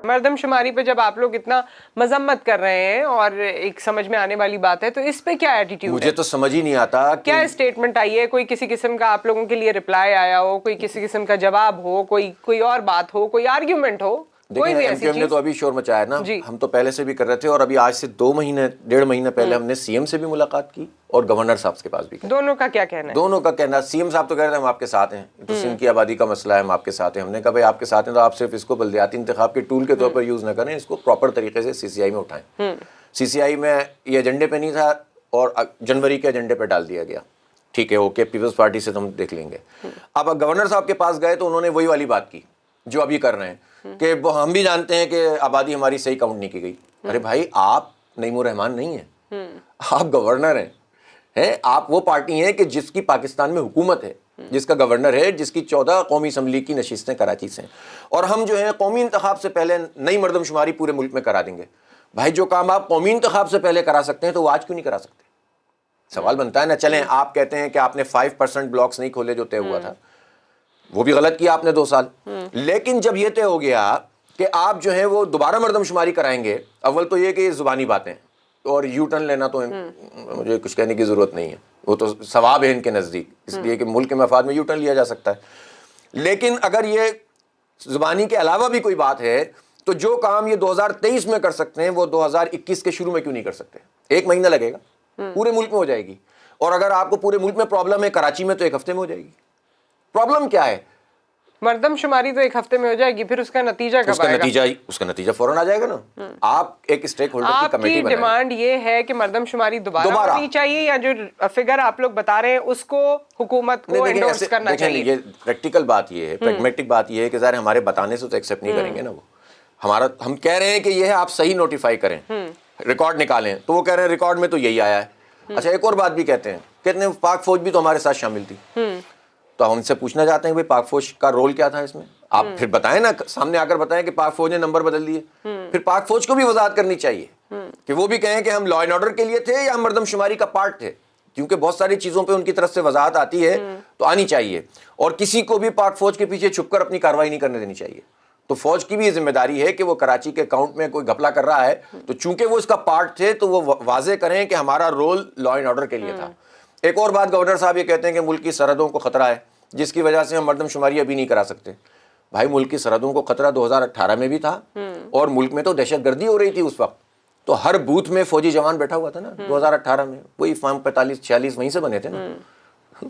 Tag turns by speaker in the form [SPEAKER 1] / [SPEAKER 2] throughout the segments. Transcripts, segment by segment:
[SPEAKER 1] مردم شماری پہ جب آپ لوگ اتنا مذمت کر رہے ہیں اور ایک سمجھ میں آنے والی بات ہے، تو اس پہ کیا ایٹیٹیوڈ ہے؟
[SPEAKER 2] مجھے تو سمجھ ہی نہیں آتا
[SPEAKER 1] کیا اسٹیٹمنٹ آئی ہے؟ کوئی کسی قسم کا آپ لوگوں کے لیے رپلائی آیا ہو، کوئی کسی قسم کا جواب ہو، کوئی اور بات ہو، کوئی آرگیومنٹ ہو؟
[SPEAKER 2] دیکھیں ایم کیو ایم نے تو ابھی شور مچایا نا، ہم تو پہلے سے بھی کر رہے تھے، اور ابھی آج سے 1.5 مہینے پہلے ہم نے سی ایم سے بھی ملاقات کی اور گورنر صاحب کے پاس بھی کی۔
[SPEAKER 1] دونوں کا کیا کہنا ہے؟
[SPEAKER 2] دونوں کا کہنا، سی ایم صاحب تو کہہ رہے ہیں ہم آپ کے ساتھ ہیں، تو سندھ کی آبادی کا مسئلہ ہے، ہم آپ کے ساتھ ہیں۔ ہم نے کہا بھائی آپ کے ساتھ ہیں تو آپ صرف اس کو بلدیاتی انتخاب کے ٹول کے طور پر یوز نہ کریں، اس کو پراپر طریقے سے سی سی آئی میں اٹھائیں۔ سی سی آئی میں یہ ایجنڈے پہ نہیں تھا اور جنوری کے ایجنڈے پہ ڈال دیا گیا، ٹھیک ہے اوکے، پیپلز پارٹی سے ہم دیکھ لیں گے۔ اب گورنر صاحب کے پاس گئے تو انہوں نے وہی والی بات کی جو ابھی کر رہے ہیں کہ ہم بھی جانتے ہیں کہ آبادی ہماری صحیح کاؤنٹ نہیں کی گئی۔ ارے بھائی آپ نعیم الرحمان نہیں ہیں، آپ گورنر ہیں، آپ وہ پارٹی ہیں کہ جس کی پاکستان میں حکومت ہے، جس کا گورنر ہے، جس کی 14 قومی اسمبلی کی نشستیں کراچی سے ہیں، اور ہم جو ہیں قومی انتخاب سے پہلے نئی مردم شماری پورے ملک میں کرا دیں گے۔ بھائی جو کام آپ قومی انتخاب سے پہلے کرا سکتے ہیں تو وہ آج کیوں نہیں کرا سکتے؟ سوال بنتا ہے نا۔ چلیں آپ کہتے ہیں کہ آپ نے 5% بلاکس نہیں کھولے جو طے ہوا تھا، وہ بھی غلط کیا آپ نے 2 سال، لیکن جب یہ طے ہو گیا کہ آپ جو ہے وہ دوبارہ مردم شماری کرائیں گے، اول تو یہ کہ یہ زبانی باتیں اور یو ٹرن لینا تو مجھے کچھ کہنے کی ضرورت نہیں ہے، وہ تو ثواب ہے ان کے نزدیک، اس لیے کہ ملک کے مفاد میں یو ٹرن لیا جا سکتا ہے۔ لیکن اگر یہ زبانی کے علاوہ بھی کوئی بات ہے تو جو کام یہ 2023 میں کر سکتے ہیں وہ 2021 کے شروع میں کیوں نہیں کر سکتے؟ 1 مہینہ لگے گا، پورے ملک میں ہو جائے گی۔ اور اگر آپ کو پورے ملک میں پرابلم ہے، کراچی میں تو 1 ہفتے میں ہو جائے گی۔ پرابلم کیا ہے؟
[SPEAKER 1] مردم شماری تو 1 ہفتے میں ہو جائے گی، پھر اس کا نتیجہ کب آئے گا؟
[SPEAKER 2] اس کا نتیجہ فوراً آ جائے گا نا۔ آپ ایک اسٹیک ہولڈر کی کمیٹی
[SPEAKER 1] آپ کی ڈیمانڈ یہ ہے کہ مردم شماری دوبارہ ہونی چاہیے، یا جو فگر آپ لوگ بتا رہے ہیں اس کو حکومت کو انڈورس کرنا چاہیے؟
[SPEAKER 2] یہ پریکٹیکل بات یہ ہے، پریگمیٹک بات یہ ہے کہ ظاہر ہمارے بتانے سے تو ایکسیپٹ نہیں کریں گے نا وہ۔ ہم کہہ رہے ہیں کہ یہ ہے آپ صحیح نوٹیفائی کریں، ریکارڈ نکالیں، تو وہ کہہ رہے ہیں ریکارڈ میں تو یہی آیا ہے۔ اچھا ایک اور بات بھی کہتے ہیں، کہتے ہیں پاک فوج بھی تو ہمارے ساتھ شامل تھی، تو ہم ان سے پوچھنا چاہتے ہیں کہ پاک فوج کا رول کیا تھا اس میں؟ آپ پھر بتائیں نا، سامنے آ کر بتائیں کہ پاک فوج نے نمبر بدل دیے، پھر پاک فوج کو بھی وضاحت کرنی چاہیے کہ وہ بھی کہیں کہ ہم لا اینڈ آرڈر کے لیے تھے یا ہم مردم شماری کا پارٹ تھے، کیونکہ بہت ساری چیزوں پہ ان کی طرف سے وضاحت آتی ہے تو آنی چاہیے، اور کسی کو بھی پاک فوج کے پیچھے چھپ کر اپنی کارروائی نہیں کرنے دینی چاہیے۔ تو فوج کی بھی یہ ذمہ داری ہے کہ وہ کراچی کے اکاؤنٹ میں کوئی گھپلا کر رہا ہے تو چونکہ وہ اس کا پارٹ تھے تو وہ واضح کریں کہ ہمارا رول لا اینڈ آرڈر کے لیے تھا۔ ایک اور بات گورنر صاحب یہ کہتے ہیں کہ ملک کی سرحدوں کو خطرہ ہے جس کی وجہ سے ہم مردم شماری ابھی نہیں کرا سکتے۔ بھائی ملک کی سرحدوں کو خطرہ 2018 میں بھی تھا، اور ملک میں تو دہشت گردی ہو رہی تھی اس وقت، تو ہر بوتھ میں فوجی جوان بیٹھا ہوا تھا نا 2018 میں، وہی فارم 45-46 وہیں سے بنے تھے نا،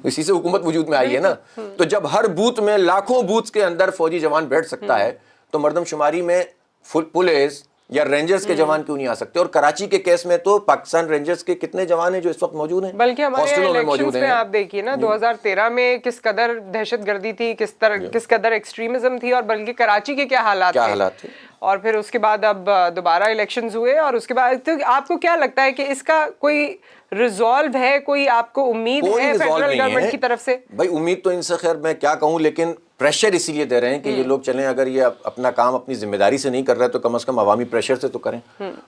[SPEAKER 2] اسی سے حکومت وجود میں آئی ہے نا۔ تو جب ہر بوتھ میں لاکھوں بوتھ کے اندر فوجی جوان بیٹھ سکتا ہے تو مردم شماری میں پولیس یا رینجرز کے جوان کیوں نہیں آ سکتے؟ اور کراچی کے کیس میں تو پاکستان رینجرز کے کتنے جوان ہیں جو اس وقت موجود ہیں،
[SPEAKER 1] بلکہ ہمارے الیکشنز میں آپ دیکھیے نا 2013 میں کس قدر دہشت گردی تھی، کس قدر ایکسٹریمزم تھی، اور بلکہ کراچی کے کیا حالات تھے، اور پھر اس کے بعد اب دوبارہ الیکشنز ہوئے، اور اس کے بعد تو آپ کو کیا لگتا ہے کہ اس کا کوئی ریزالو ہے، کوئی آپ کو امید ہے فیڈرل گورنمنٹ کی طرف سے؟
[SPEAKER 2] بھائی امید تو ان سے خیر میں کیا کہوں، لیکن پریشر اسی لیے دے رہے ہیں کہ یہ لوگ چلیں، اگر یہ اپنا کام اپنی ذمہ داری سے نہیں کر رہے تو کم از کم عوامی پریشر سے تو کریں،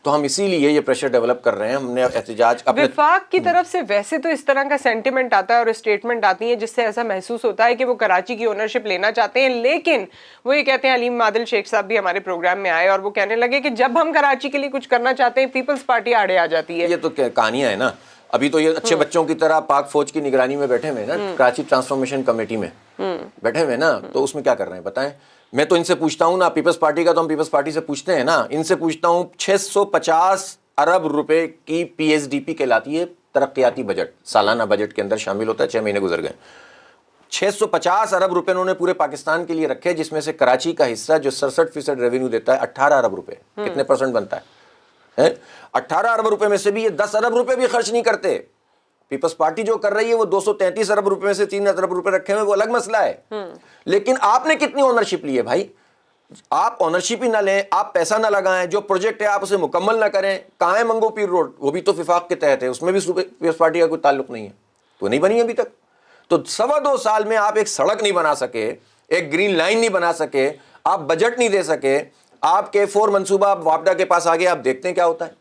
[SPEAKER 2] تو ہم اسی لیے یہ پریشر ڈیولپ کر رہے ہیں۔ ہم نے احتجاج
[SPEAKER 1] وفاق کی طرف سے ویسے تو اس طرح کا سینٹیمنٹ آتا ہے اور اسٹیٹمنٹ آتی ہیں جس سے ایسا محسوس ہوتا ہے کہ وہ کراچی کی اونرشپ لینا چاہتے ہیں، لیکن وہ یہ کہتے ہیں، علیم عادل شیخ صاحب بھی ہمارے پروگرام میں آئے اور وہ کہنے لگے کہ جب ہم کراچی کے لیے کچھ کرنا چاہتے ہیں پیپلز پارٹی آڑے آ جاتی ہے۔
[SPEAKER 2] یہ تو کہانیاں ہیں نا، ابھی تو یہ اچھے بچوں کی طرح پاک فوج کی نگرانی میں بیٹھے ہوئے نا، کراچی ٹرانسفارمیشن کمیٹی میں بیٹھے ہوئے نا، تو اس میں کیا کر رہے ہیں بتائیں؟ میں تو ان سے پوچھتا ہوں نا، پیپلز پارٹی کا تو ہم پیپلز پارٹی سے پوچھتے ہیں نا، ان سے پوچھتا ہوں 650 ارب روپے کی پی ایس ڈی پی کہلاتی ہے ترقیاتی بجٹ، سالانہ بجٹ کے اندر شامل ہوتا ہے، 6 مہینے گزر گئے، 650 ارب روپے انہوں نے پورے پاکستان کے لیے رکھے، جس میں سے کراچی کا حصہ جو 67% ریونیو دیتا ہے 18 ارب روپے، کتنے پرسنٹ بنتا ہے؟ 18 ارب روپے میں سے بھی یہ 10 ارب روپے بھی خرچ نہیں کرتے۔ پیپلز پارٹی جو کر رہی ہے وہ 233 ارب روپے میں سے 3 ارب روپے رکھے ہوئے، وہ الگ مسئلہ ہے، لیکن آپ نے کتنی اونرشپ لی ہے بھائی؟ آپ اونرشپ ہی نہ لیں، آپ پیسہ نہ لگائیں، جو پروجیکٹ ہے آپ اسے مکمل نہ کریں۔ کہاں ہے منگو پیر روڈ؟ وہ بھی تو وفاق کے تحت ہے، اس میں بھی پیپلز پارٹی کا کوئی تعلق نہیں ہے، تو نہیں بنی ابھی تک۔ تو 2.25 سال میں آپ ایک سڑک نہیں بنا سکے، ایک گرین لائن نہیں بنا سکے، آپ بجٹ نہیں دے سکے، آپ کے 4 منصوبہ آپ وابڈا کے پاس آگے، آپ دیکھتے ہیں کیا ہوتا ہے،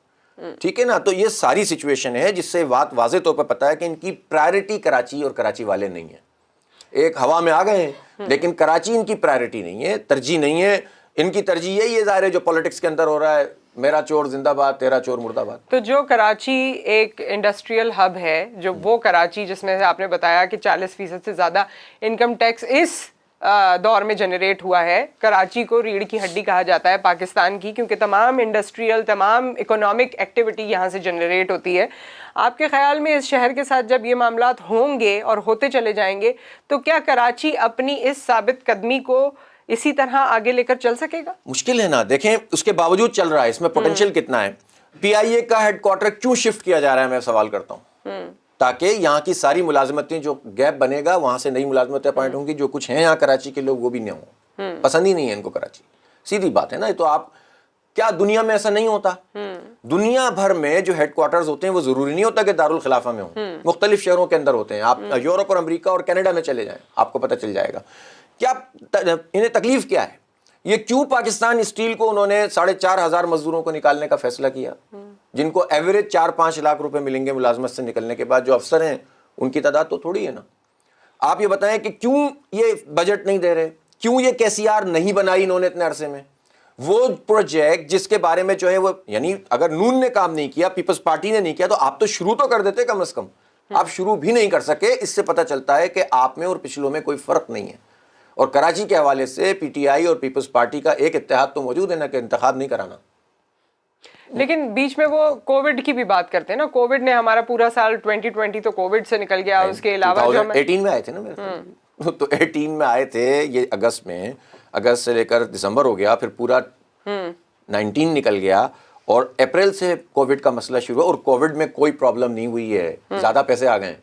[SPEAKER 2] ٹھیک ہے نا؟ تو یہ ساری سچویشن ہے جس سے بات واضح طور پر پتا ہے کہ ان کی پرائرٹی کراچی اور کراچی والے نہیں ہیں۔ ایک ہوا میں آ گئے ہیں لیکن کراچی ان کی پرائرٹی نہیں ہے، ترجیح نہیں ہے، ان کی ترجیح یہی ہے ظاہر ہے جو پولیٹکس کے اندر ہو رہا ہے، میرا چور زندہ باد، تیرا چور مردہ باد.
[SPEAKER 1] تو جو کراچی ایک انڈسٹریل ہب ہے، جو وہ کراچی جس میں آپ نے بتایا کہ 40% سے زیادہ انکم ٹیکس اس دور میں جنریٹ ہوا ہے، کراچی کو ریڑھ کی ہڈی کہا جاتا ہے پاکستان کی، کیونکہ تمام انڈسٹریل، تمام اکنامک ایکٹیویٹی یہاں سے جنریٹ ہوتی ہے. آپ کے خیال میں اس شہر کے ساتھ جب یہ معاملات ہوں گے اور ہوتے چلے جائیں گے تو کیا کراچی اپنی اس ثابت قدمی کو اسی طرح آگے لے کر چل سکے گا؟
[SPEAKER 2] مشکل ہے نا. دیکھیں اس کے باوجود چل رہا ہے، اس میں پوٹینشیل کتنا ہے. پی آئی اے کا ہیڈ کوارٹر کیوں شفٹ کیا جا رہا ہے، میں سوال کرتا ہوں. تاکہ یہاں کی ساری ملازمتیں، جو گیپ بنے گا وہاں سے نئی ملازمتیں اپوائنٹ ہوں گی. جو کچھ ہیں یہاں کراچی کے لوگ وہ بھی نہ ہوں، پسند ہی نہیں ہے ان کو کراچی. سیدھی بات ہے نا. تو آپ کیا دنیا میں ایسا نہیں ہوتا؟ دنیا بھر میں جو ہیڈ کوارٹرز ہوتے ہیں وہ ضروری نہیں ہوتا کہ دارالخلافہ میں ہوں، مختلف شہروں کے اندر ہوتے ہیں. آپ یورپ اور امریکہ اور کینیڈا میں چلے جائیں، آپ کو پتہ چل جائے گا. کیا انہیں تکلیف کیا ہے؟ یہ کیوں پاکستان اسٹیل کو انہوں نے 4,500 مزدوروں کو نکالنے کا فیصلہ کیا، جن کو ایوریج 4-5 لاکھ روپے ملیں گے ملازمت سے نکلنے کے بعد؟ جو افسر ہیں ان کی تعداد تو تھوڑی ہے نا. آپ یہ بتائیں کہ کیوں یہ بجٹ نہیں دے رہے، کیوں یہ KCR نہیں بنائی انہوں نے اتنے عرصے میں؟ وہ پروجیکٹ جس کے بارے میں جو ہے وہ، یعنی اگر نون نے کام نہیں کیا، پیپلز پارٹی نے نہیں کیا، تو آپ تو شروع تو کر دیتے کم از کم. آپ شروع بھی نہیں کر سکے. اس سے پتہ چلتا ہے کہ آپ میں اور پچھلوں میں کوئی فرق نہیں ہے. اور کراچی کے حوالے سے پی ٹی آئی اور پیپلز پارٹی کا ایک اتحاد تو موجود ہے نا کہ انتخاب نہیں کرانا.
[SPEAKER 1] لیکن بیچ میں وہ کووڈ کی بھی بات کرتے ہیں نا. کووڈ نے ہمارا پورا سال 2020 تو کووڈ سے نکل گیا. اس کے علاوہ
[SPEAKER 2] 2018 میں آئے تھے نا میرے تو 18 میں آئے تھے یہ اگست میں، اگست سے لے کر دسمبر ہو گیا، پھر پورا 19 نکل گیا، اور اپریل سے کووڈ کا مسئلہ شروع ہوا. اور کووڈ میں کوئی پرابلم نہیں ہوئی ہے، زیادہ پیسے آ گئے.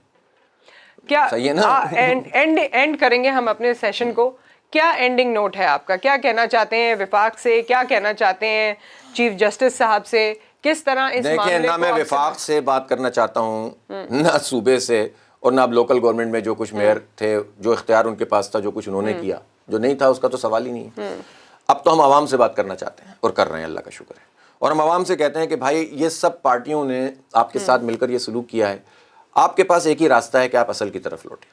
[SPEAKER 1] کیا اینڈ کریں گے ہم اپنے سیشن کو. کیا اینڈنگ نوٹ ہے آپ کا؟ کیا کہنا چاہتے ہیں وفاق سے؟ کیا کہنا چاہتے ہیں چیف جسٹس صاحب سے؟ کس طرح اس معاملے کو؟
[SPEAKER 2] دیکھیں، نہ میں وفاق سے بات کرنا چاہتا ہوں، نہ صوبے سے، اور نہ اب لوکل گورنمنٹ میں جو کچھ میئر تھے، جو اختیار ان کے پاس تھا، جو کچھ انہوں نے کیا. جو نہیں تھا اس کا تو سوال ہی نہیں ہے. اب تو ہم عوام سے بات کرنا چاہتے ہیں اور کر رہے ہیں، اللہ کا شکر ہے. اور ہم عوام سے کہتے ہیں کہ بھائی یہ سب پارٹیوں نے آپ کے ساتھ مل کر یہ سلوک کیا ہے. آپ کے پاس ایک ہی راستہ ہے کہ آپ اصل کی طرف لوٹیں.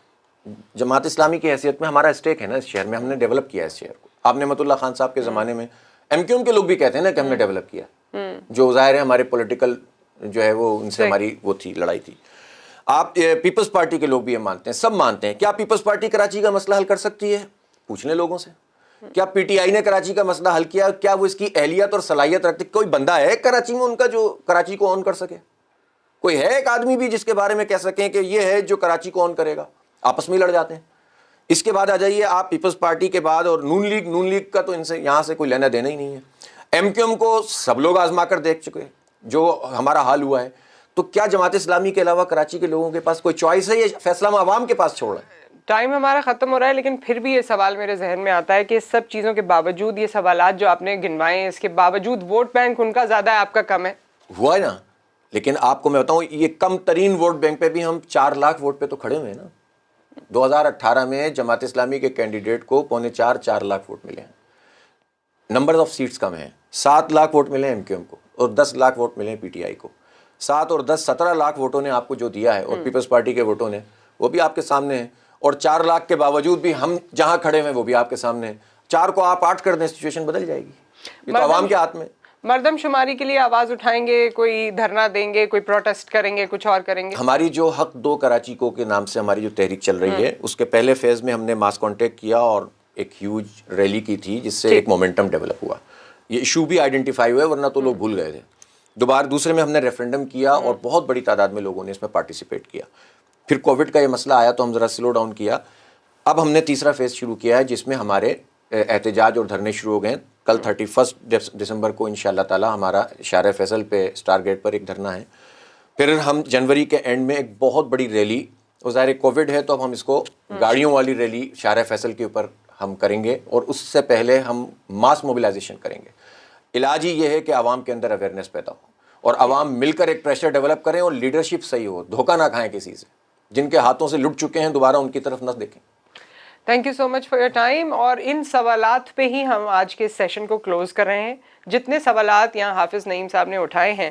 [SPEAKER 2] جماعت اسلامی کی حیثیت میں ہمارا اسٹیک ہے نا اس شہر میں، ہم نے ڈیولپ کیا ہے اس شہر کو. آپ نعمت اللہ خان صاحب کے زمانے میں MQM کے لوگ بھی کہتے ہیں نا کہ ہم نے ڈیولپ کیا، جو ظاہر ہے ہمارے پولیٹیکل جو ہے وہ ان سے ہماری وہ تھی، لڑائی تھی. آپ پیپلز پارٹی کے لوگ بھی یہ مانتے ہیں، سب مانتے ہیں. کیا پیپلز پارٹی کراچی کا مسئلہ حل کر سکتی ہے؟ پوچھ لیں لوگوں سے. کیا PTI نے کراچی کا مسئلہ حل کیا؟ کیا وہ اس کی اہلیت اور صلاحیت رکھتے؟ کوئی بندہ ہے کراچی میں ان کا جو کراچی کو آن کر سکے؟ کوئی ہے ایک آدمی بھی جس کے بارے میں کہہ سکیں کہ یہ ہے جو کراچی کو آن کرے گا؟ آپس میں لڑ جاتے ہیں. اس کے بعد آ جائیے آپ پیپلز پارٹی کے بعد، اور نون لیگ کا تو ان سے یہاں سے کوئی لینا دینا ہی نہیں ہے. MQM کو سب لوگ آزما کر دیکھ چکے جو ہمارا حال ہوا ہے. تو کیا جماعت اسلامی کے علاوہ کراچی کے لوگوں کے پاس کوئی چوائس ہے؟ یہ فیصلہ ہم عوام کے پاس چھوڑ رہے ہیں.
[SPEAKER 1] ٹائم ہمارا ختم ہو رہا ہے، لیکن پھر بھی یہ سوال میرے ذہن میں آتا ہے کہ اس سب چیزوں کے باوجود، یہ سوالات جو آپ نے گنوائے ہیں، اس کے باوجود ووٹ بینک ان کا زیادہ ہے، آپ کا کم ہے.
[SPEAKER 2] ہوا ہے نا. لیکن آپ کو میں بتاؤں، یہ کم ترین ووٹ بینک پہ بھی ہم 4 لاکھ ووٹ پہ تو کھڑے ہوئے ہیں نا. 2018 میں جماعت اسلامی کے کینڈیڈیٹ کو 4.25 لاکھ ووٹ ملے ہیں. نمبر آف سیٹس کم ہیں. 7 لاکھ ووٹ ملے ہیں MQM کو، اور 10 لاکھ ووٹ ملے ہیں PTI کو. 7 اور 10 17 لاکھ ووٹوں نے آپ کو جو دیا ہے، اور پیپلز پارٹی کے ووٹوں نے وہ بھی آپ کے سامنے ہیں. اور 4 لاکھ کے باوجود بھی ہم جہاں کھڑے ہیں وہ بھی آپ کے سامنے ہیں. 4 کو آپ 8 کر دیں، سچویشن بدل جائے گی. یہ تو عوام کے ہاتھ میں.
[SPEAKER 1] مردم شماری کے لیے آواز اٹھائیں گے، کوئی دھرنا دیں گے، کوئی پروٹیسٹ کریں گے، کچھ اور کریں گے؟
[SPEAKER 2] ہماری جو حق دو کراچی کو کے نام سے ہماری جو تحریک چل رہی ہے، اس کے پہلے فیز میں ہم نے ماس کانٹیکٹ کیا اور ایک ہیوج ریلی کی تھی، جس سے ایک مومنٹم ڈیولپ ہوا. یہ ایشو بھی آئیڈینٹیفائی ہوئے، ورنہ تو لوگ بھول گئے تھے. دوسرے میں ہم نے ریفرینڈم کیا، اور بہت بڑی تعداد میں لوگوں نے اس میں پارٹیسپیٹ کیا. پھر کووڈ کا یہ مسئلہ آیا تو ہم ذرا سلو ڈاؤن کیا. اب ہم نے تیسرا فیز شروع کیا ہے، جس میں ہمارے احتجاج اور دھرنے شروع ہو گئے. کل 31 دسمبر کو انشاءاللہ تعالی ہمارا شارع فیصل پہ اسٹار گیٹ پر ایک دھرنا ہے. پھر ہم جنوری کے اینڈ میں ایک بہت بڑی ریلی، اور ظاہر کووڈ ہے تو اب ہم اس کو گاڑیوں والی ریلی شارع فیصل کے اوپر ہم کریں گے، اور اس سے پہلے ہم ماس موبلائزیشن کریں گے. علاج ہی یہ ہے کہ عوام کے اندر اویئرنیس پیدا ہو، اور عوام مل کر ایک پریشر ڈیولپ کریں، اور لیڈرشپ صحیح ہو. دھوکہ نہ کھائیں کسی سے. جن کے ہاتھوں سے لٹ چکے ہیں دوبارہ ان کی طرف نہ دیکھیں.
[SPEAKER 1] Thank you so much for your time. اور ان سوالات پہ ہی ہم آج کے سیشن کو کلوز کر رہے ہیں. جتنے سوالات یہاں حافظ نعیم صاحب نے اٹھائے ہیں